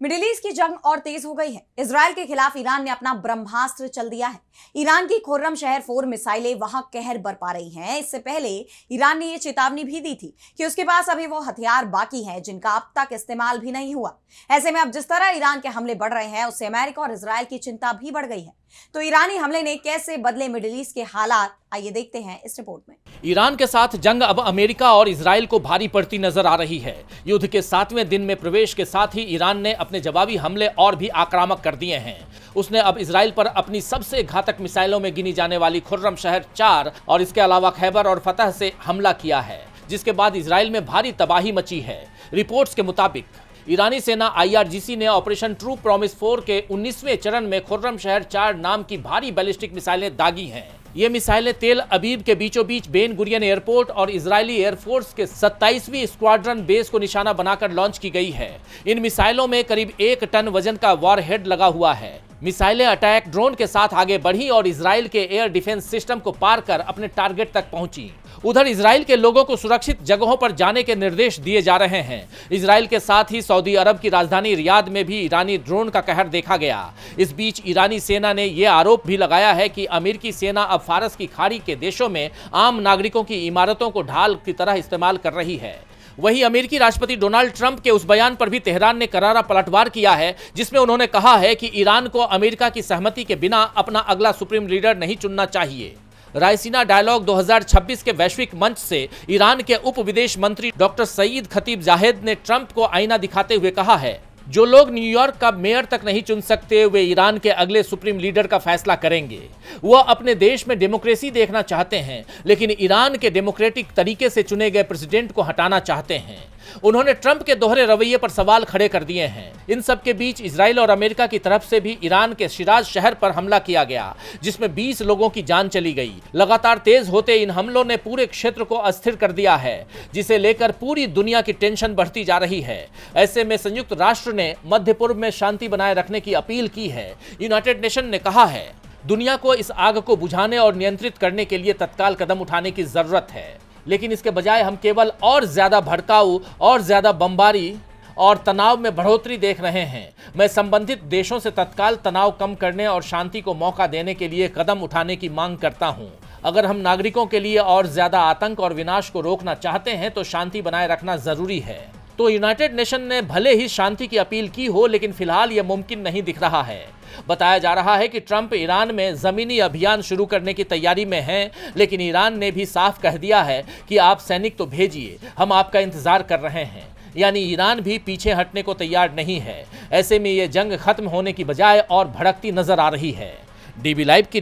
Middle east की जंग और तेज हो गई है। इजरायल के खिलाफ ईरान ने अपना ब्रह्मास्त्र चल दिया है। ईरान की खुर्रम शहर 4 मिसाइलें वहां कहर बरपा रही हैं। इससे पहले ईरान ने यह चेतावनी भी दी थी कि उसके पास अभी वो हथियार बाकी हैं जिनका अब तक इस्तेमाल भी नहीं हुआ। ऐसे में अब जिस तरह ईरान के हमले बढ़ रहे हैं उससे अमेरिका और इजरायल की चिंता भी बढ़ गई है। तो ईरानी हमले ने कैसे बदले मिडिल ईस्ट के हालात, आइए देखते हैं इस रिपोर्ट में। ईरान के साथ जंग अब अमेरिका और इजरायल को भारी पड़ती नजर आ रही है। युद्ध के 7वें दिन में प्रवेश के साथ ही ईरान ने अपने जवाबी हमले और भी आक्रामक कर दिए हैं। उसने अब इजरायल पर अपनी सबसे घातक मिसाइलों में गिनी जाने वाली खुर्रम शहर 4 और इसके अलावा खैबर और फतह से हमला किया है, जिसके बाद इजरायल में भारी तबाही मची है। रिपोर्ट्स के मुताबिक ईरानी सेना IRGC ने ऑपरेशन ट्रू प्रॉमिस 4 के 19वें चरण में खुर्रम शहर 4 नाम की भारी बैलिस्टिक मिसाइलें दागी हैं। ये मिसाइलें तेल अबीब के बीचों बीच बेन गुरियन एयरपोर्ट और इजरायली एयरफोर्स के 27वीं स्क्वाड्रन बेस को निशाना बनाकर लॉन्च की गई है। इन मिसाइलों में करीब 1 टन वजन का वॉरहेड लगा हुआ है। मिसाइलें अटैक ड्रोन के साथ आगे बढ़ी और इजरायल के एयर डिफेंस सिस्टम को पार कर अपने टारगेट तक पहुंची। उधर इजरायल के लोगों को सुरक्षित जगहों पर जाने के निर्देश दिए जा रहे हैं। इजरायल के साथ ही सऊदी अरब की राजधानी रियाद में भी ईरानी ड्रोन का कहर देखा गया। इस बीच ईरानी सेना ने यह आरोप भी लगाया है कि अमेरिकी सेना अब फारस की खाड़ी के देशों में आम नागरिकों की इमारतों को ढाल की तरह इस्तेमाल कर रही है। वहीं अमेरिकी राष्ट्रपति डोनाल्ड ट्रंप के उस बयान पर भी तेहरान ने करारा पलटवार किया है, जिसमें उन्होंने कहा है कि ईरान को अमेरिका की सहमति के बिना अपना अगला सुप्रीम लीडर नहीं चुनना चाहिए। रायसीना डायलॉग 2026 के वैश्विक मंच से ईरान के उप विदेश मंत्री डॉक्टर सईद खतीब जाहेद ने ट्रंप को आईना दिखाते हुए कहा है, जो लोग न्यूयॉर्क का मेयर तक नहीं चुन सकते वे ईरान के अगले सुप्रीम लीडर का फैसला करेंगे। वो अपने देश में डेमोक्रेसी देखना चाहते हैं, लेकिन ईरान के डेमोक्रेटिक तरीके से चुने गए प्रेसिडेंट को हटाना चाहते हैं। उन्होंने ट्रंप के दोहरे रवैये पर सवाल खड़े कर दिए हैं। इन सब के बीच इजराइल और अमेरिका की तरफ से भी ईरान के शिराज शहर पर हमला किया गया, जिसमें 20 लोगों की जान चली गई। लगातार तेज होते इन हमलों ने पूरे क्षेत्र को अस्थिर कर दिया है, जिसे लेकर पूरी दुनिया की टेंशन बढ़ती जा रही है। ऐसे में संयुक्त राष्ट्र ने मध्य पूर्व में शांति बनाए रखने की अपील की है। यूनाइटेड नेशन ने कहा है, दुनिया को इस आग को बुझाने और नियंत्रित करने के लिए तत्काल कदम उठाने की जरूरत है, लेकिन इसके बजाय हम केवल और ज्यादा भड़काऊ और ज्यादा बमबारी और तनाव में बढ़ोतरी देख रहे हैं। मैं संबंधित देशों से तत्काल तनाव कम करने और शांति को मौका देने के लिए कदम उठाने की मांग करता हूं। अगर हम नागरिकों के लिए और ज्यादा आतंक और विनाश को रोकना चाहते हैं तो शांति बनाए रखना जरूरी है। तो यूनाइटेड नेशन ने भले ही शांति की अपील की हो, लेकिन फिलहाल यह मुमकिन नहीं दिख रहा है। बताया जा रहा है कि ट्रंप ईरान में जमीनी अभियान शुरू करने की तैयारी में हैं, लेकिन ईरान ने भी साफ कह दिया है कि आप सैनिक तो भेजिए, हम आपका इंतजार कर रहे हैं। यानी ईरान भी पीछे हटने को तैयार नहीं है। ऐसे में यह जंग खत्म होने की बजाय और भड़कती नजर आ रही है। DB लाइव की